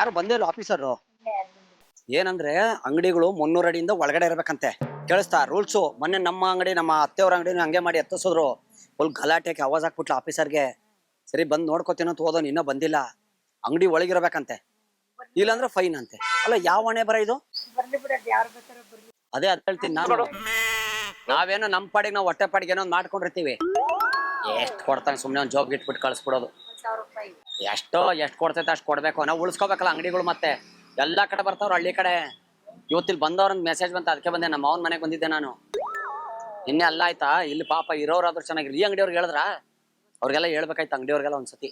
ಯಾರು ಬಂದೇ ಇಲ್ಲ ಆಫೀಸರು. ಏನಂದ್ರೆ ಅಂಗಡಿಗಳು 300 ಅಡಿಯಿಂದ ಒಳಗಡೆ ಇರ್ಬೇಕಂತೆ. ಕೇಳಿಸ್ತಾ ರೂಲ್ಸು? ಮೊನ್ನೆ ನಮ್ಮ ಅಂಗಡಿ, ನಮ್ಮ ಅತ್ತೆಯವ್ರ ಅಂಗಡಿನ ಹಂಗೆ ಮಾಡಿ ಎತ್ತಿಸಿದ್ರು. ಫುಲ್ ಗಲಾಟೆಗೆ ಆವಾಜ್ ಹಾಕ್ಬಿಟ್ಲು ಆಫೀಸರ್ಗೆ. ಸರಿ ಬಂದ್ ನೋಡ್ಕೋತೀನೋ ಅಂತ ಹೋದೋನು ಇನ್ನೂ ಬಂದಿಲ್ಲ. ಅಂಗಡಿ ಒಳಗಿರ್ಬೇಕಂತೆ, ಇಲ್ಲಾಂದ್ರೆ ಫೈನ್ ಅಂತೆ. ಅಲ್ಲ ಯಾವ ಹೊಣೆ ಬರ ಇದು? ಅದೇ ಅದ್ ಹೇಳ್ತೀನಿ ನಾನು. ನಾವೇನೋ ನಮ್ ಪಾಡಿಗೆ ನಾವು ಹೊಟ್ಟೆ ಪಾಡಿಗೆ ಏನೋ ಮಾಡ್ಕೊಂಡಿರ್ತೀವಿ. ಎಷ್ಟ್ ಕೊಡ್ತಾನೆ ಸುಮ್ನೆ ಒಂದ್ ಜಾಬ್ ಇಟ್ಬಿಟ್ಟು ಕಳ್ಸ್ಬಿಡೋದು. ಎಷ್ಟು ಕೊಡ್ತೈತೆ ಅಷ್ಟು ಕೊಡ್ಬೇಕು. ನಾವು ಉಳಿಸ್ಕೋಬೇಕಲ್ಲ ಅಂಗಡಿಗಳು. ಮತ್ತೆ ಎಲ್ಲಾ ಕಡೆ ಬರ್ತಾವ್ರ ಹಳ್ಳಿ ಕಡೆ. ಇವತ್ತಿಲ್ಲಿ ಬಂದವ್ರಂದ್ ಮೆಸೇಜ್ ಬಂತ, ಅದಕ್ಕೆ ಬಂದೆ. ನಮ್ಮ ಅವನ್ ಮನೆಗೆ ಬಂದಿದ್ದೆ ನಾನು ನಿನ್ನೆ. ಅಲ್ಲ ಆಯ್ತಾ, ಇಲ್ಲಿ ಪಾಪ ಇರೋರಾದ್ರೂ ಚೆನ್ನಾಗಿರಿ. ಈ ಅಂಗಡಿಯವ್ರಿಗೆ ಹೇಳಿದ್ರ ಅವ್ರಿಗೆಲ್ಲ ಹೇಳ್ಬೇಕಾಯ್ತು ಅಂಗಡಿಯವ್ರಿಗೆಲ್ಲ ಒಂದ್ಸತಿ.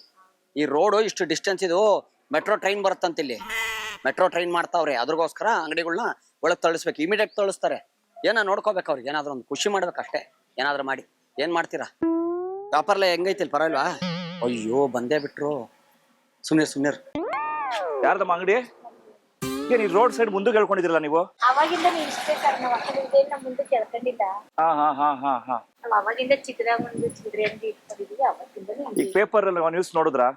ಈ ರೋಡು ಇಷ್ಟು ಡಿಸ್ಟೆನ್ಸ್ ಇದು ಮೆಟ್ರೋ ಟ್ರೈನ್ ಬರುತ್ತಂತ. ಇಲ್ಲಿ ಮೆಟ್ರೋ ಟ್ರೈನ್ ಮಾಡ್ತಾವ್ರೆ, ಅದ್ರಗೋಸ್ಕರ ಅಂಗಡಿಗಳನ್ನ ಒಳಗ್ ತಳಿಸ್ಬೇಕು. ಇಮಿಡಿಯೇಟ್ ತಳಿಸ್ತಾರೆ. ಏನೋ ನೋಡ್ಕೋಬೇಕು ಅವ್ರಿಗೆ, ಏನಾದ್ರು ಒಂದು ಖುಷಿ ಮಾಡ್ಬೇಕಷ್ಟೇ. ಏನಾದ್ರು ಮಾಡಿ ಏನ್ ಮಾಡ್ತೀರಾ? ವ್ಯಾಪಾರ ಹೆಂಗೈತಿಲ್ ಪರವಾಗಿಲ್ವಾ? ಅಯ್ಯೋ ಬಂದೇ ಬಿಟ್ರು. ಸುಮ್ನಿರ್. ಯಾರ್ದಮ್ಮ ಅಂಗಡಿ? ಏನ್ ಈ ರೋಡ್ ಸೈಡ್ ಮುಂದೆ ಹೇಳ್ಕೊಂಡಿದ್ರಲ್ಲ ನೀವು? ಅವಾಗಿಂದ ನೀವು ಇಷ್ಟೇ ಸರ್, ನಾವು ಅಕ್ಕಲಿಂದ ಮುಂದೆ ಕೇಳ್ಕೊಂಡಿದ್ದ. ಅವಾಗಿಂದ ಚಿಕ್ಕದಾಗ ಒಂದು ಚಿಲ್ಲರೆ ಅಂಗಡಿ ಇಟ್ಕೊಂಡಿದೀವಿ. ಅವತ್ತಿಂದ ಈ ಪೇಪರ್ ಅಲ್ಲಿ ನ್ಯೂಸ್ ನೋಡಿದ್ರಾ?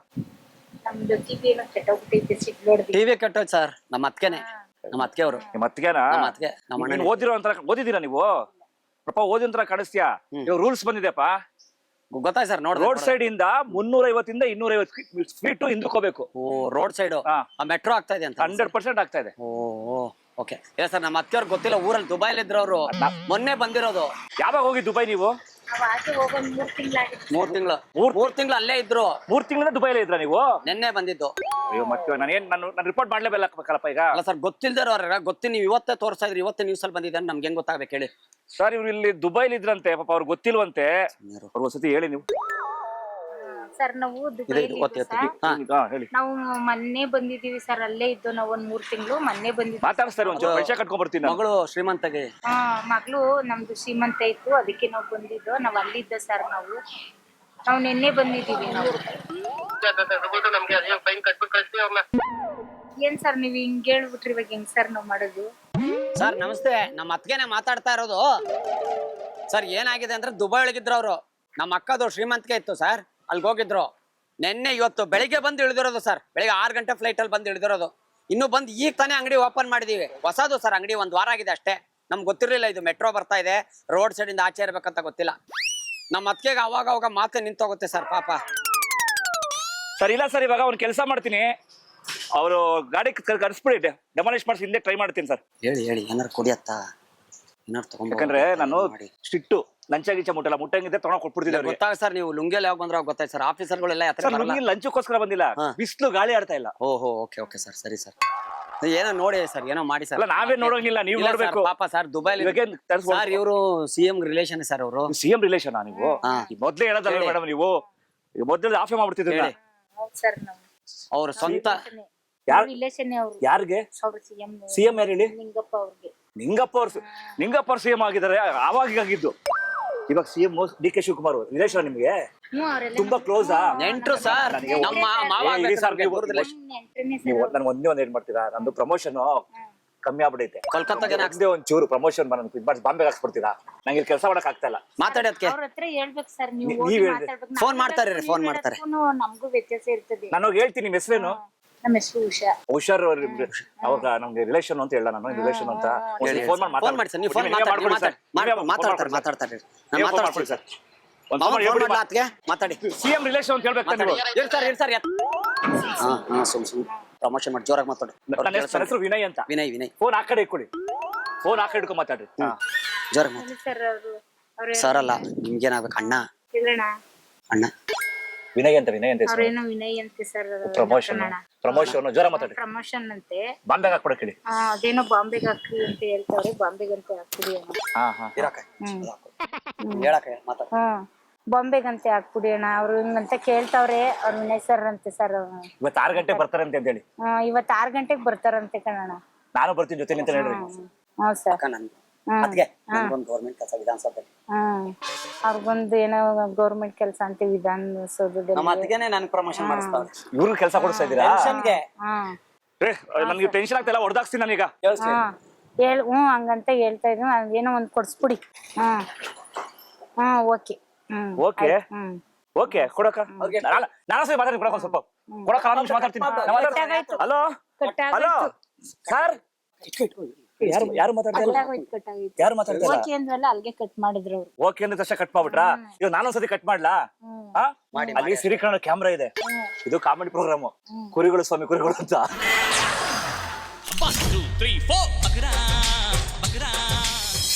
ನಮ್ದು ಟಿವಿ ಏನೋ ಕೆಟ್ಟೋಗ್ಬಿಟ್ಟೈತೆ, ಸಿಟ್ ನೋಡಿದ್ವಿ. ಟಿವಿ ಕೆಟ್ಟೋಯ್ತು ಸರ್. ನಮ್ಮ ಅತ್ಕೆನೆ, ನಮ್ಮ ಅತ್ಕೆ ಅವರು. ನಿಮ್ಮ ಅತ್ತಿಗೆನಾ? ನಮ್ಮ ಓದಿರೋ ಅಂತ ಓದಿದ್ದೀರಾ ನೀವು? ಪಾಪ ಓದಿಂತರ ಕಾಣಿಸ್ತೀಯಾ? ಇವಾಗ ರೂಲ್ಸ್ ಬಂದಿದೆಪ್ಪ, ಗೊತ್ತಾಯ್ತು ಸರ್. ನೋಡಿ ರೋಡ್ ಸೈಡ್ ಇಂದ 350 ಇಂದ 250 ಫೀಟ್ ಹಿಂದಕ್ಕೋಬೇಕು. ರೋಡ್ ಸೈಡ್ ಮೆಟ್ರೋ ಆಗ್ತಾ ಇದೆ ಅಂತ 100% ಆಗ್ತಾ ಇದೆ. ಓಕೆ. ಇಲ್ಲ ಸರ್, ನಮ್ಮ ಅತ್ತೆಯವ್ರು ಗೊತ್ತಿಲ್ಲ. ಊರಲ್ಲಿ ದುಬೈಲಿ ಇದ್ರು ಅವರು. ಮೊನ್ನೆ ಬಂದಿರೋದು. ಯಾವಾಗ ಹೋಗಿ ದುಬೈ ನೀವು? ನಾವು ಆಚೆ ಹೋಗೋದು 3 ತಿಂಗಳು ಅಲ್ಲೇ ಇದ್ರು. 3 ತಿಂಗಳಿಂದ ದುಬೈಲೇ ಇದ್ರ ನೀವು? ನೆನ್ನೆ ಬಂದಿದ್ದು. ಅಯ್ಯೋ ಮತ್ತೆ ನಾನು ರಿಪೋರ್ಟ್ ಮಾಡ್ಲೇಬೇಕಲ್ಲಪ್ಪ ಈಗ. ಅಲ್ಲ ಸರ್, ಗೊತ್ತಿಲ್ದಾರ ಗೊತ್ತಿ. ನೀವು ಇವತ್ತೇ ತೋರಿಸ್ತಾ ಇದ್ರಿ, ಇವತ್ತೇ ನ್ಯೂಸ್ ಅಲ್ಲಿ ಬಂದಿದೆ. ನಮ್ಗೆ ಹೆಂಗ್ ಗೊತ್ತಾಗಬೇಕು ಹೇಳಿ? ಸರ್ ಇವ್ರು ಇಲ್ಲಿ ದುಬೈಲಿ ಇದ್ರಂತೆ, ಪಾಪ ಅವ್ರಿಗೆ ಗೊತ್ತಿಲ್ವಂತೆ. ಅವ್ರು ಒಂದ್ಸತಿ ಹೇಳಿ ನೀವು. ಸರ್ ನಾವು ಹೇಳಿ. ನಾವು ಮೊನ್ನೆ ಬಂದಿದೀವಿ ಸರ್, ಅಲ್ಲೇ ಇದ್ದು ನಾವು ಒಂದ್ 3 ತಿಂಗಳು. ಮೊನ್ನೆ ಬಂದಿದ್ವಿ. ಮಾತಾಡ್ಸ್ತಾರೆ, ಒಂಚೂರು ಪರಿಚಯ ಕಟ್ಕೊಂಡ್ ಬರ್ತೀನಿ. ಮಗಳು ಶ್ರೀಮಂತಗೆ. ಮಗಳು ನಮ್ದು ಶ್ರೀಮಂತ ಇತ್ತು, ಅದಕ್ಕೆ ನಾವು ಬಂದಿದ್ದು. ನಾವ್ ಅಲ್ಲಿದ್ದ ಸರ್. ನಾವು ನಿನ್ನೆ ಬಂದಿದೀವಿ. ನಾವು ಏನ್ ಸರ್ ನೀವ್ ಹಿಂಗ್ ಹೇಳ್ಬಿಟ್ರಿ, ಇವಾಗ ಹೆಂಗ್ ಸರ್ ನಾವ್ ಮಾಡೋದು? ಸರ್ ನಮಸ್ತೆ, ನಮ್ಮ ಅತ್ಗೆನೆ ಮಾತಾಡ್ತಾ ಇರೋದು. ಸರ್ ಏನಾಗಿದೆ ಅಂದ್ರೆ ದುಬೈ ಒಳಗಿದ್ರು ಅವರು. ನಮ್ಮ ಅಕ್ಕದು ಶ್ರೀಮಂತಿಕೆ ಇತ್ತು ಸರ್, ಅಲ್ಲಿಗೆ ಹೋಗಿದ್ರು. ಇವತ್ತು ಬೆಳಿಗ್ಗೆ ಬಂದು ಇಳಿದಿರೋದು ಸರ್. ಬೆಳಿಗ್ಗೆ 6 ಗಂಟೆ ಫ್ಲೈಟ್ ಅಲ್ಲಿ ಬಂದು ಇಳಿದಿರೋದು. ಇನ್ನು ಬಂದು ಈಗ ತಾನೇ ಅಂಗಡಿ ಓಪನ್ ಮಾಡಿದೀವಿ. ಹೊಸದು ಸರ್ ಅಂಗಡಿ, 1 ವಾರ ಆಗಿದೆ ಅಷ್ಟೇ. ನಮ್ಗೆ ಗೊತ್ತಿರ್ಲಿಲ್ಲ ಇದು ಮೆಟ್ರೋ ಬರ್ತಾ ಇದೆ, ರೋಡ್ ಸೈಡ್ ಇಂದ ಆಚೆ ಇರ್ಬೇಕಂತ ಗೊತ್ತಿಲ್ಲ. ನಮ್ಮ ಅತ್ಗೆಗೆ ಅವಾಗ ಮಾತೆ ನಿಂತೋಗುತ್ತೆ ಸರ್ ಪಾಪ. ಸರ್ ಇಲ್ಲ ಸರ್, ಇವಾಗ ಅವ್ನು ಕೆಲಸ ಮಾಡ್ತೀನಿ. ಅವರು ಗಾಡಿ ಕರ್ಸ್ಬಿಡಿ, ಡೆಮಾಲಿಷ್ ಮಾಡಿಸಿ ಹಿಂದೆ ಟ್ರೈ ಮಾಡ್ತೀನಿ ಸರ್. ಹೇಳಿ ಏನಾರು ಕೊಡಿಯತ್ತ, ಏನಾರು ತಗೊಂಡ್. ಯಾಕಂದ್ರೆ ನಾನು ಸ್ಟ್ರಿಕ್ಟು, ಲಂಚ ಗಿಂಚ ಮುಟ್ಟಲ್ಲ. ಮುಟ್ಟಂಗಿದ್ರೆ ತಗೊಂಡ್ ಕೊಟ್ಬಿಡ್ತಿದ್ದೆ. ಗೊತ್ತಾಗ ಸರ್, ನೀವು ಲುಂಗಿಯಲ್ಲಿ ಯಾವಾಗ ಬಂದ್ರೆ ಗೊತ್ತಾಯ್ತು ಸರ್. ಆಫೀಸರ್ಗಳೆಲ್ಲ ಲಂಚಕ್ಕೋಸ್ಕರ ಬಂದಿಲ್ಲ, ಬಿಸಿಲು ಗಾಳಿ ಆಡ್ತಾ ಇಲ್ಲ. ಓಕೆ ಸರ್, ಸರಿ ಸರ್. ಏನೋ ನೋಡಿ ಸರ್, ಏನೋ ಮಾಡಿ ಸರ್. ನಾವೇ ನೋಡೋಂಗಿಲ್ಲ, ನೀವು ನೋಡ್ಬೇಕು ಪಾಪ ಸರ್. ದುಬೈಲಿ ಸರ್ ಇವರು CM ರಿಲೇಷನ್ ಸರ್. ಅವರು CM ರಿಲೇಷನ್ ನೀವು? ಮೊದ್ಲೇ ಹೇಳೋದಲ್ಲ ಮೇಡಮ್, ನೀವು ಮೊದಲು ಆಫೆ ಮಾಡ್ಬಿಡ್ತಿದ್ರಿ. ಅವ್ರ ಸ್ವಂತ ರಿಲೇಷನ್. ಯಾರಿಗೆ CM ಯಾರು ಹೇಳಿ? ನಿಂಗಪ್ಪ ಅವ್ರು CM ಆಗಿದ್ದಾರೆ. ಆವಾಗ ಆಗಿದ್ದು. ಇವಾಗ CM DK ಶಿವಕುಮಾರ್ ರಿಲೇಷನ್ ನಿಮ್ಗೆ ತುಂಬಾ ಕ್ಲೋಸ್. ನೆಂಟ್ರು ಸರ್, ನಮ್ಮ ಮಾವ. ನೀವು ನನ್ ಒಂದ್ ಏನ್ ಮಾಡ್ತೀರಾ? ನಂದು ಪ್ರಮೋಷನ್ ಕಮ್ಮಿ ಆಗ್ಬಿಡೈತೆ. ಕೋಲ್ಕತ್ತಾಗೆ ಹಾಕ್ದೆ ಒಂಚೂರು ಪ್ರಮೋಷನ್ ಬಾಂಬೆಗೆ ಹಾಕ್ಸ್ಬಿಡ್ತೀರಾ? ನಂಗೆ ಕೆಲಸ ಮಾಡಕ್ ಆಗ್ತಾ ಇಲ್ಲ. ಮಾತಾಡೋದಕ್ಕೆ ಫೋನ್ ಮಾಡ್ತಾರೆ. ನಮಗೂ ವ್ಯತ್ಯಾಸ ಇರ್ತದೆ. ನಾನು ಹೇಳ್ತೀನಿ. ನಿಮ್ಮ ಹೆಸರೇನು? ನಮ್ಮ ಹೆಸರು ಹುಷಾರ್. ಅವಾಗ ನಮ್ಗೆ ರಿಲೇಷನ್ ಅಂತ ಹೇಳ, ನಾನು ರಿಲೇಷನ್ ಅಂತ ಫೋನ್ ಮಾಡಿ ಸರ್. ನೀವು ಫೋನ್ ಮಾತಾಡ್ತಾರೆ. ಮಾತಾಡಿ. CM ರಿಲೇಷನ್ ಅಂತ ಹೇಳ್ಬೇಕು ನೀವು. ಇರ್ತಾರೆ. ಸುಮ್ ಪ್ರಮೋಷನ್ ಮಾಡಿ ಜೋರಾಗಿ ಮಾತಾಡಿ. ನನ್ನ ಹೆಸರು ವಿನಯ್ ಅಂತ. ವಿನಯ್. ಫೋನ್ ಆ ಕಡೆ ಇಟ್ಕೊಳ್ಳಿ. ಫೋನ್ ಆ ಕಡೆ ಇಟ್ಕೊಂಡು ಮಾತಾಡ್ರಿ. ಜೋರಾಗಿ ಮಾತಾಡಿ ಸರ್. ಅಲ್ಲ ನಿಮ್ಗೇನಾಗ್ಬೇಕು? ಅಣ್ಣ ವಿನಯ್ ಅಂತ ವಿನಯ್ ಅಂತೆ ಸರ್. ಪ್ರಮೋಷನ್ ಜೋರ ಮಾತಾಡಿ. ಪ್ರಮೋಷನ್ ಅಂತೆ. ಬಾಂಬೆಗೆ ಹಾಕ್ಬಿಡಕ್ ಹೇಳಿ. ಅದೇನೋ ಬಾಂಬೆಗೆ ಹಾಕ್ರಿ ಅಂತ ಹೇಳ್ತಾವ್ರೆ. ಬಾಂಬೆಗಂತೆ ಹಾಕ್ಬಿಡಿ. ಬಾಂಬೆಗಂತೆ ಹಾಕ್ಬಿಡಿ ಅಣ್ಣ. ಅವ್ರು ಹಿಂಗಂತ ಕೇಳ್ತಾವ್ರೆ. ಅವ್ರ ವಿನಯ್ ಸರ್ ಅಂತೆ ಸರ್. ಇವತ್ತು 6 ಗಂಟೆಗೆ ಬರ್ತಾರಂತೆ ಅಂತ ಹೇಳಿ. ಇವತ್ತು 6 ಗಂಟೆಗೆ ಬರ್ತಾರಂತೆ ಕಣಣ್ಣ. ನಾನು ಬರ್ತೀನಿ ಜೊತೆ ಅಂತ ಹೇಳ್ರಿ. ಹೌದು ಸರ್. ಗೌರ್ಮೆಂಟ್ ಕೆಲಸ ವಿಧಾನಸಭೆ. ಅವ್ರಿಗೊಂದು ಏನೋ ಗೌರ್ಮೆಂಟ್ ಕೆಲಸ ಅಂತ ವಿಧಾನಸೌಧದಲ್ಲಿ. ನಮ್ಮ ಅತ್ತಿಗೆನೇ ನನಗೆ ಪ್ರಮೋಷನ್ ಮಾಡಿಸ್ತಾವ್ರೆ. ಇವ್ರಿಗೆ ಕೆಲಸ ಕೊಡಿಸ್ತಾ ಇದ್ದೀರಾ? ನನಗೆ ಟೆನ್ಷನ್ ಆಗ್ತಾ ಇಲ್ಲ, ಹೊಡೆದಾಕ್ಸ್ತೀನಿ ನಾನೀಗ. ಹಂಗಂತ ಹೇಳ್ತಾ ಇದ್ರು. ಏನೋ ಒಂದ್ ಕೊಡ್ಸ್ಬಿಡಿ. ಓಕೆ ಕೊಡಕ. ನಾನು ಸರಿ ಮಾತಾಡ್ತೀನಿ. ಕೊಡಕ ಸ್ವಲ್ಪ ಕೊಡಕ. 4 ನಿಮಿಷ ಮಾತಾಡ್ತೀನಿ. ಹಲೋ ಹಲೋ ಸರ್, ಯಾರು ಮಾತಾಡ್ತಾ ಯಾರು ಮಾತಾಡ್ತಾ ಓಕೆ ಅಂದ್ರಲ್ಲ ಅಲ್ಲಿಗೆ ಕಟ್ ಮಾಡಿದ್ರು ಅವ್ರು. ಓಕೆ ಅಂದ ತಕ್ಷಣ ಕಟ್ ಮಾಡ್ಬಿಟ್ರಾ? ಇವಾಗ ನಾನೊಂದ್ಸತಿ ಕಟ್ ಮಾಡ್ಲಾ? ಹಾ? ಅಲ್ಲಿ ಸಿರಿಕರಣ ಕ್ಯಾಮ್ರಾ ಇದೆ, ಇದು ಕಾಮಿಡಿ ಪ್ರೋಗ್ರಾಮ್, ಕುರಿಗಳು ಸ್ವಾಮಿ ಕುರಿಗಳು ಅಂತ.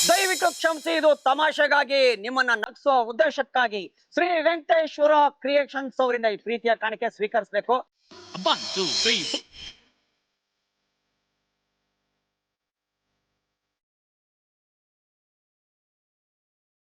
ದಯವಿಟ್ಟು ಕ್ಷಮಿಸಿ, ಇದು ತಮಾಷೆಗಾಗಿ, ನಿಮ್ಮನ್ನ ನಗಿಸುವ ಉದ್ದೇಶಕ್ಕಾಗಿ ಶ್ರೀ ವೆಂಕಟೇಶ್ವರ ಕ್ರಿಯೇಷನ್ಸ್ ಅವರಿಂದ ಈ ಪ್ರೀತಿಯ ಕಾಣಿಕೆ ಸ್ವೀಕರಿಸಬೇಕು.